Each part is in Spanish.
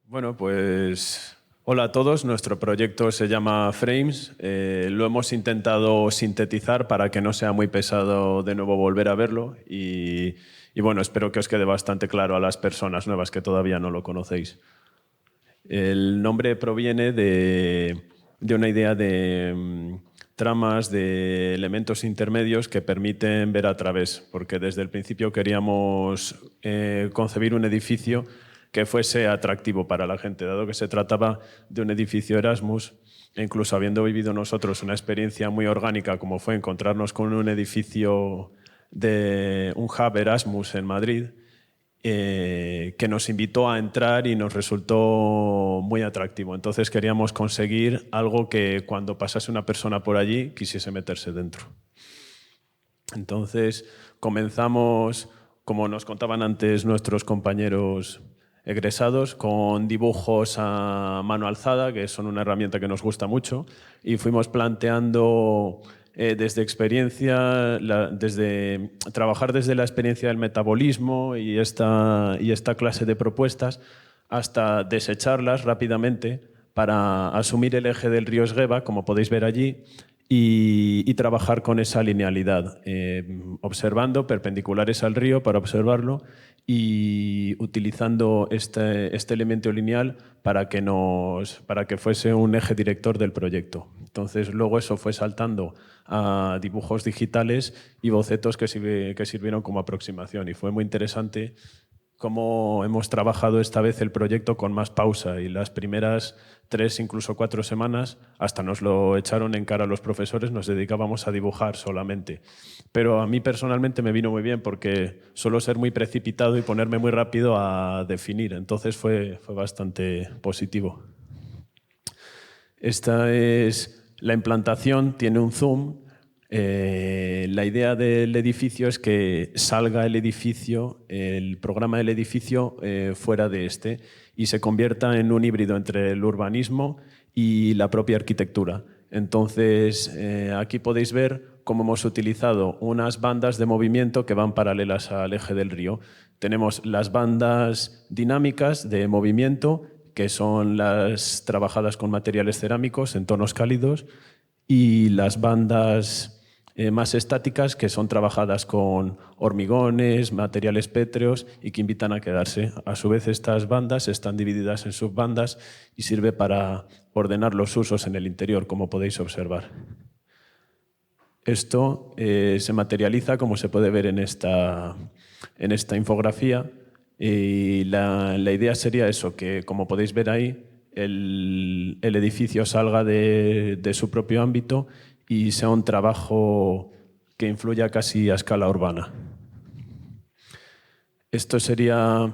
Bueno, pues hola a todos. Nuestro proyecto se llama Frames. Lo hemos intentado sintetizar para que no sea muy pesado de nuevo volver a verlo y bueno, espero que os quede bastante claro a las personas nuevas que todavía no lo conocéis. El nombre proviene de una idea de tramas, de elementos intermedios que permiten ver a través, porque desde el principio queríamos concebir un edificio que fuese atractivo para la gente, dado que se trataba de un edificio Erasmus, e incluso habiendo vivido nosotros una experiencia muy orgánica como fue encontrarnos con un edificio de un hub Erasmus en Madrid, que nos invitó a entrar y nos resultó muy atractivo. Entonces queríamos conseguir algo que cuando pasase una persona por allí quisiese meterse dentro. Entonces comenzamos, como nos contaban antes nuestros compañeros egresados, con dibujos a mano alzada, que son una herramienta que nos gusta mucho, y fuimos planteando desde experiencia, desde trabajar desde la experiencia del metabolismo y esta clase de propuestas, hasta desecharlas rápidamente para asumir el eje del río Esgueva, como podéis ver allí, y trabajar con esa linealidad, observando perpendiculares al río para observarlo y utilizando este elemento lineal para que fuese un eje director del proyecto. Entonces, luego eso fue saltando a dibujos digitales y bocetos que sirvieron como aproximación. Y fue muy interesante cómo hemos trabajado esta vez el proyecto con más pausa, y las primeras 3, incluso 4 semanas, hasta nos lo echaron en cara los profesores, nos dedicábamos a dibujar solamente. Pero a mí personalmente me vino muy bien porque suelo ser muy precipitado y ponerme muy rápido a definir, entonces fue bastante positivo. Esta es la implantación, tiene un zoom. La idea del edificio es que salga el edificio, el programa del edificio fuera de este y se convierta en un híbrido entre el urbanismo y la propia arquitectura. Entonces, aquí podéis ver cómo hemos utilizado unas bandas de movimiento que van paralelas al eje del río. Tenemos las bandas dinámicas de movimiento, que son las trabajadas con materiales cerámicos en tonos cálidos, y las bandas más estáticas, que son trabajadas con hormigones, materiales pétreos y que invitan a quedarse. A su vez, estas bandas están divididas en subbandas y sirve para ordenar los usos en el interior, como podéis observar. Esto se materializa, como se puede ver en esta infografía, y la idea sería eso, que como podéis ver ahí, el edificio salga de su propio ámbito y sea un trabajo que influya casi a escala urbana. Esto sería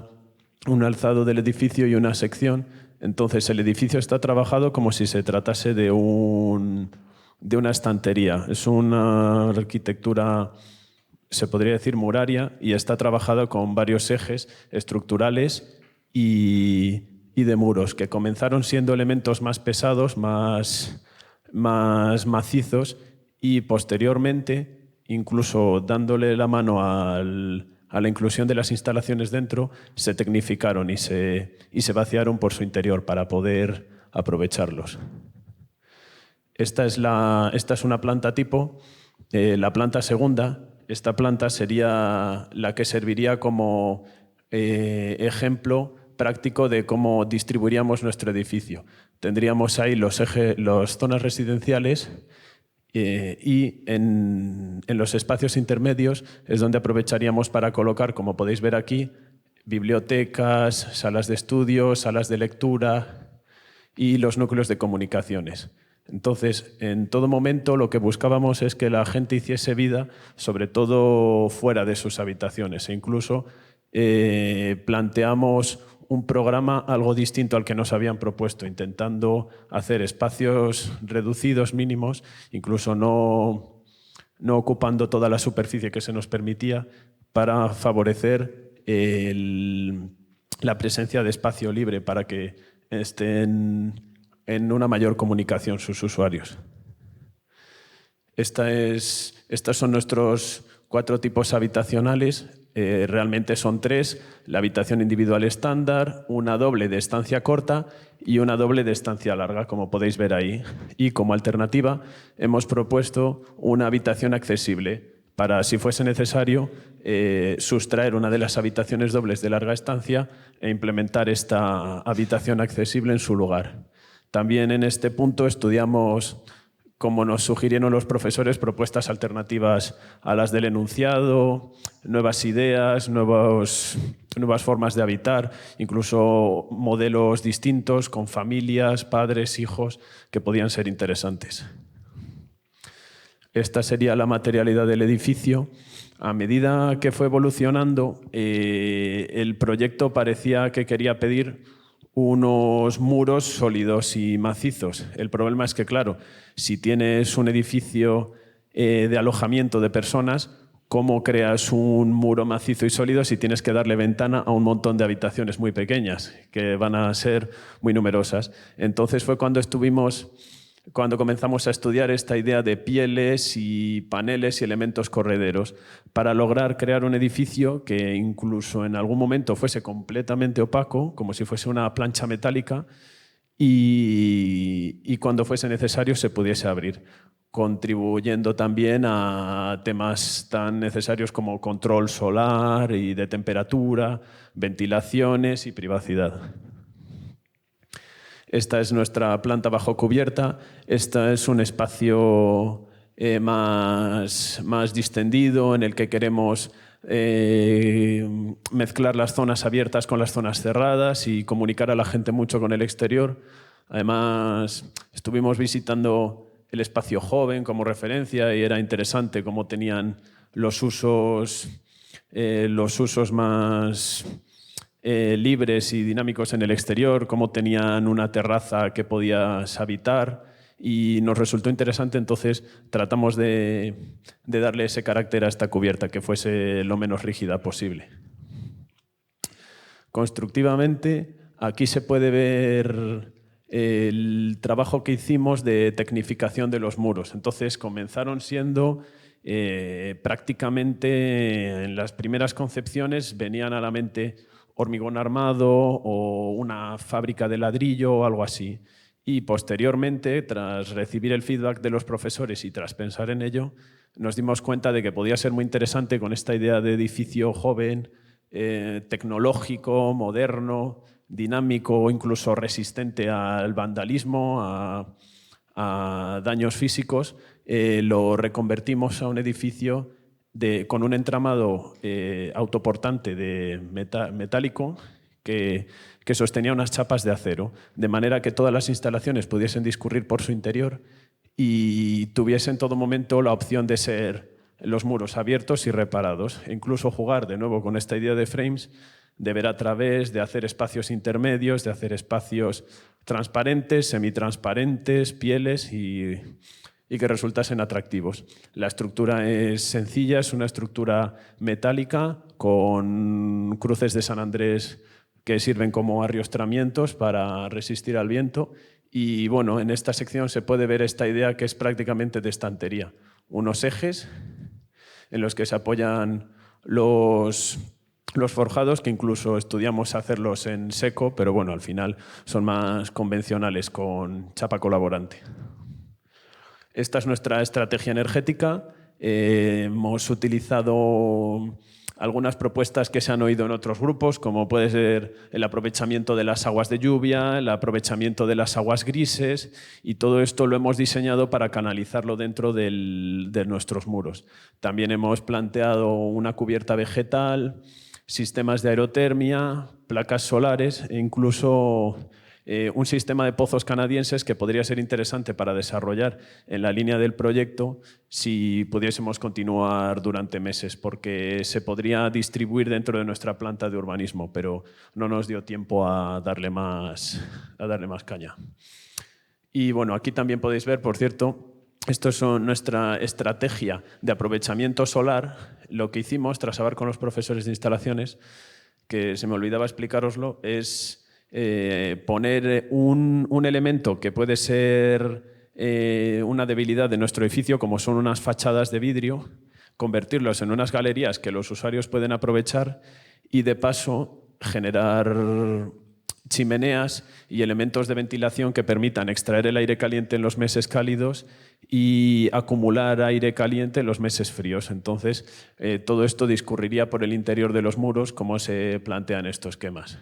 un alzado del edificio y una sección. Entonces el edificio está trabajado como si se tratase de una estantería. Es una arquitectura, se podría decir, muraria, y está trabajado con varios ejes estructurales y de muros, que comenzaron siendo elementos más pesados, más macizos, y posteriormente, incluso dándole la mano a la inclusión de las instalaciones dentro, se tecnificaron y se vaciaron por su interior para poder aprovecharlos. Esta es una planta tipo. La planta segunda, esta planta sería la que serviría como ejemplo práctico de cómo distribuiríamos nuestro edificio. Tendríamos ahí las zonas residenciales, y en los espacios intermedios es donde aprovecharíamos para colocar, como podéis ver aquí, bibliotecas, salas de estudio, salas de lectura y los núcleos de comunicaciones. Entonces, en todo momento lo que buscábamos es que la gente hiciese vida, sobre todo fuera de sus habitaciones, e incluso planteamos un programa algo distinto al que nos habían propuesto, intentando hacer espacios reducidos, mínimos, incluso no ocupando toda la superficie que se nos permitía, para favorecer la presencia de espacio libre para que estén en una mayor comunicación sus usuarios. Estos son nuestros 4 tipos habitacionales. Realmente son 3, la habitación individual estándar, una doble de estancia corta y una doble de estancia larga, como podéis ver ahí. Y como alternativa hemos propuesto una habitación accesible para, si fuese necesario, sustraer una de las habitaciones dobles de larga estancia e implementar esta habitación accesible en su lugar. También en este punto estudiamos, como nos sugirieron los profesores, propuestas alternativas a las del enunciado, nuevas ideas, nuevas formas de habitar, incluso modelos distintos con familias, padres, hijos, que podían ser interesantes. Esta sería la materialidad del edificio. A medida que fue evolucionando, el proyecto parecía que quería pedir unos muros sólidos y macizos. El problema es que, claro, si tienes un edificio de alojamiento de personas, ¿cómo creas un muro macizo y sólido si tienes que darle ventana a un montón de habitaciones muy pequeñas, que van a ser muy numerosas? Entonces fue cuando comenzamos a estudiar esta idea de pieles y paneles y elementos correderos para lograr crear un edificio que incluso en algún momento fuese completamente opaco, como si fuese una plancha metálica, y cuando fuese necesario se pudiese abrir, contribuyendo también a temas tan necesarios como control solar y de temperatura, ventilaciones y privacidad. Esta es nuestra planta bajo cubierta. Este es un espacio más distendido en el que queremos mezclar las zonas abiertas con las zonas cerradas y comunicar a la gente mucho con el exterior. Además, estuvimos visitando el espacio joven como referencia y era interesante cómo tenían los usos más libres y dinámicos en el exterior, cómo tenían una terraza que podías habitar y nos resultó interesante, entonces tratamos de darle ese carácter a esta cubierta, que fuese lo menos rígida posible. Constructivamente, aquí se puede ver el trabajo que hicimos de tecnificación de los muros. Entonces comenzaron siendo prácticamente, en las primeras concepciones venían a la mente hormigón armado o una fábrica de ladrillo o algo así. Y posteriormente, tras recibir el feedback de los profesores y tras pensar en ello, nos dimos cuenta de que podía ser muy interesante con esta idea de edificio joven, tecnológico, moderno, dinámico o incluso resistente al vandalismo, a daños físicos. Lo reconvertimos a un edificio con un entramado autoportante de metálico que sostenía unas chapas de acero, de manera que todas las instalaciones pudiesen discurrir por su interior y tuviesen en todo momento la opción de ser los muros abiertos y reparados, e incluso jugar de nuevo con esta idea de frames, de ver a través, de hacer espacios intermedios, de hacer espacios transparentes, semitransparentes, pieles y que resultasen atractivos. La estructura es sencilla, es una estructura metálica con cruces de San Andrés que sirven como arriostramientos para resistir al viento. Y bueno, en esta sección se puede ver esta idea que es prácticamente de estantería. Unos ejes en los que se apoyan los forjados, que incluso estudiamos hacerlos en seco, pero bueno, al final son más convencionales con chapa colaborante. Esta es nuestra estrategia energética. Hemos utilizado algunas propuestas que se han oído en otros grupos, como puede ser el aprovechamiento de las aguas de lluvia, el aprovechamiento de las aguas grises, y todo esto lo hemos diseñado para canalizarlo dentro de nuestros muros. También hemos planteado una cubierta vegetal, sistemas de aerotermia, placas solares e incluso un sistema de pozos canadienses que podría ser interesante para desarrollar en la línea del proyecto si pudiésemos continuar durante meses, porque se podría distribuir dentro de nuestra planta de urbanismo, pero no nos dio tiempo a darle más caña. Y bueno, aquí también podéis ver, por cierto, esto es nuestra estrategia de aprovechamiento solar. Lo que hicimos tras hablar con los profesores de instalaciones, que se me olvidaba explicaroslo, es poner un elemento que puede ser una debilidad de nuestro edificio, como son unas fachadas de vidrio, convertirlos en unas galerías que los usuarios pueden aprovechar y de paso generar chimeneas y elementos de ventilación que permitan extraer el aire caliente en los meses cálidos y acumular aire caliente en los meses fríos. Entonces, todo esto discurriría por el interior de los muros, como se plantean estos esquemas.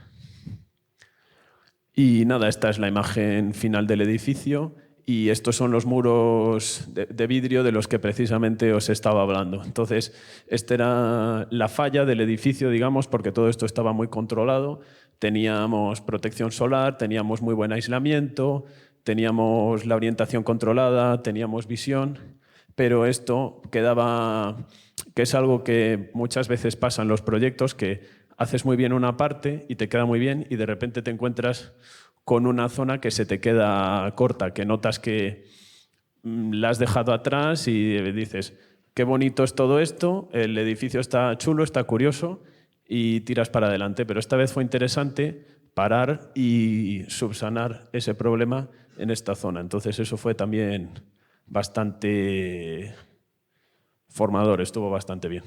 Y nada, esta es la imagen final del edificio y estos son los muros de vidrio de los que precisamente os estaba hablando. Entonces, esta era la falla del edificio, digamos, porque todo esto estaba muy controlado. Teníamos protección solar, teníamos muy buen aislamiento, teníamos la orientación controlada, teníamos visión, pero esto quedaba, que es algo que muchas veces pasa en los proyectos, que haces muy bien una parte y te queda muy bien y de repente te encuentras con una zona que se te queda corta, que notas que la has dejado atrás y dices, qué bonito es todo esto, el edificio está chulo, está curioso y tiras para adelante. Pero esta vez fue interesante parar y subsanar ese problema en esta zona. Entonces eso fue también bastante formador, estuvo bastante bien.